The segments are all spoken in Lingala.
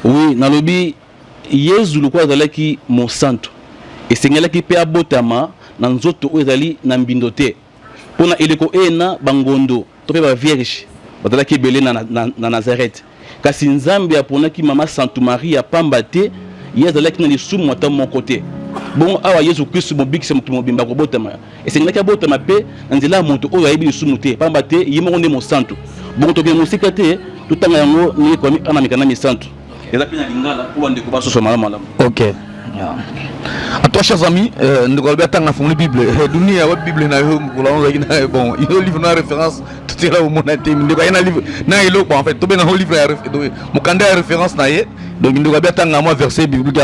Oui, nalobi Yesu lukwa azalaki mosantu esengelaki pe abotama na nzoto oyo ezali na mbindo te mpona eleko ena bangondo to pe ba vierge bazalaki ebele na Nazareth kasi nzambe aponaki mama Sainte Marie apamba te ye azalaki na lisumu ata moko te bongo awa Yesu Kristo mobikisa moto mobimba kobotama esengelaki abotama pe na nzela ya moto oyo ayebi lisumu te pamba te ye moko nde mosantu bongo tokende mosika te totanga yango ni ekomi ana mikanda misantu. Ok. À toi, chers amis, nous avons la Bible. Nous avons la Bible. Bon, il y a un livre de référence. Tout est là où mon intime. Il y a un livre. En fait, tout est dans le livre. Mon candidat est référence. Donc, nous avons un verset biblique.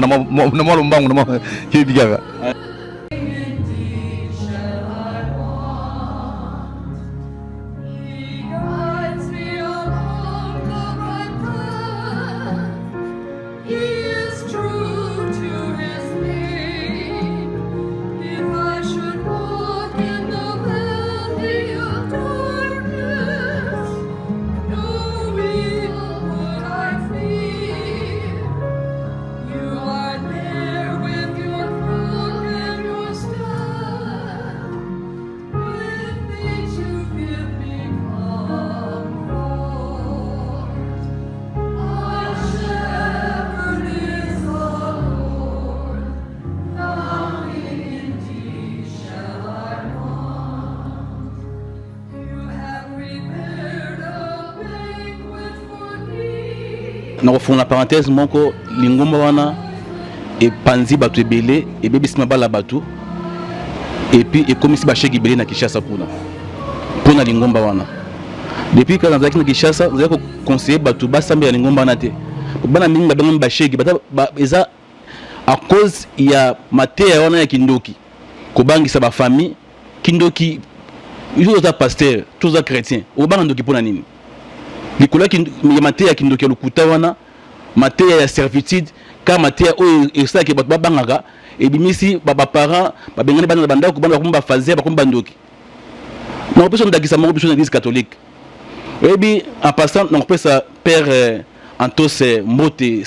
Na kofuna parenthèse moko lingomba wana et panzi batu ebele et bebisima bala batu et puis ekomisi basheki ebele na Kinshasa pona lingomba wana depuis que nazaki na Kinshasa vous avez conseillé batu basambe ya lingomba wana te bana mingi babenga basheki eza à cause ya mateya wana ya kindoki kobangisa ba famille kindoki ils sont pasteur tous les chrétiens obanga ndoki pona nini likolo ya mateya kindoki lukuta wana mateya ya servitude ka mateya oyo esaki bato babangaka ebimisi baba parents babengani bana banda ko bana komba fazer ba komba ndoki na opération ndakisa moko biso na église catholique ebi en passant na opération père Antos Mbote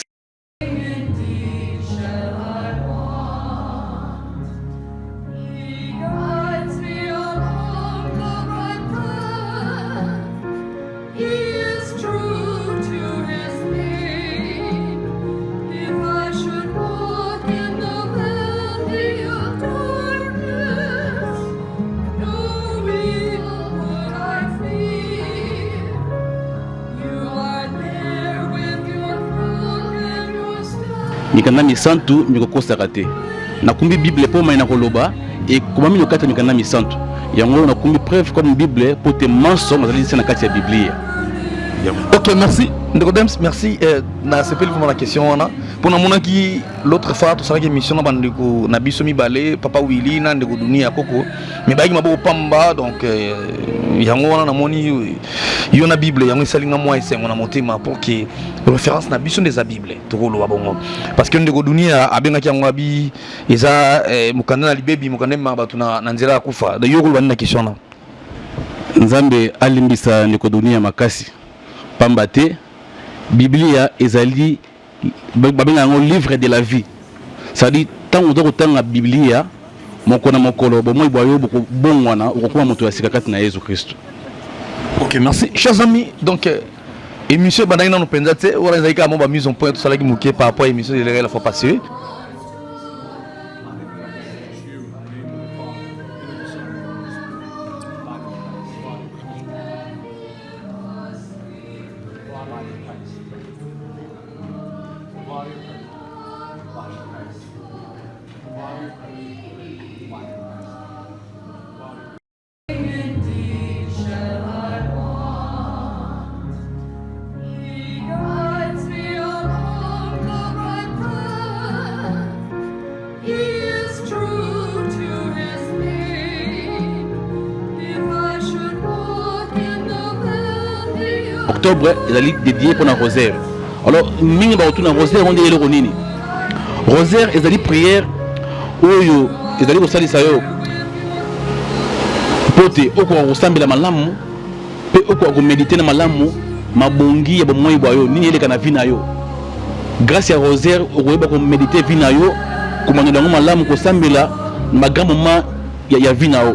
mikanda misantu mikokosaka te nakumbi bible po mai na koloba e komami no kati mikanda misantu yango nakumbi preuve comme bible po te manso mazali na kati ya biblia. Ok, merci. Ndekodems, merci. Na sepeli vraiment la question wana. Pour na mona ki l'autre fois tout ça qui émission na bandeko na bisomi balé papa Willy na ndeko dunia koko. Mais ba ki mabo pamba donc yango wana na moni yo na bible yango salinga moi ese ngona motema pour que référence na biso des bible to ko lo bongo. Parce que ndeko dunia abenga ki yango abi eza mukanda na libebi mukanda ma batu na nzela kufa. De yo ko na question na. Nzambe alimbisa ndeko dunia makasi pamba te Biblia ezali babenga ngo livre de la vie. C'est-à-dire tant on doit la Biblia mokona mokolo bo moy boyo bongwana okoma moto ya sikakati na Yesu Kristo. OK, merci. Chers amis, donc émission bandana no pendate wala zaika mo ba mise en point tout ça là qui moqué par rapport à émission de la fois passée. Octobre, il est dédié pour un rosaire. Alors, mingi ba retourner rosaire on dit le ronini. Rosaire, ils allaient prière oyo, ils allaient au sali sayo. Pote oko ressemble à malamu, pe oko méditer na malamu, mabongi ya bomoyi boyo, nini ele kana vina yo. Grâce à rosaire, oko ba ko méditer vina yo, kuma ndango malamu ko sambela magambo ma ya vina yo.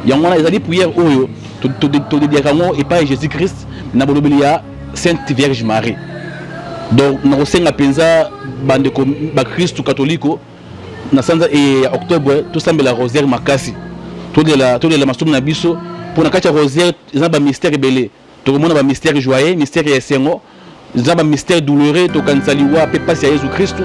Yangona ils allaient prière oyo, to dédier kango et pas Jésus Christ. Na bolobelia Sainte Vierge Marie. Donc na kosenga penza bande ko ba Christ catholique na sanza et octobre tout sambela rosaire makasi. To de la masum na biso pour na kacha rosaire za ba mystère belé. To mona ba mystère joyeux, mystère ya sengo, za ba mystère douloureux to kansaliwa pe passe à Jésus Christ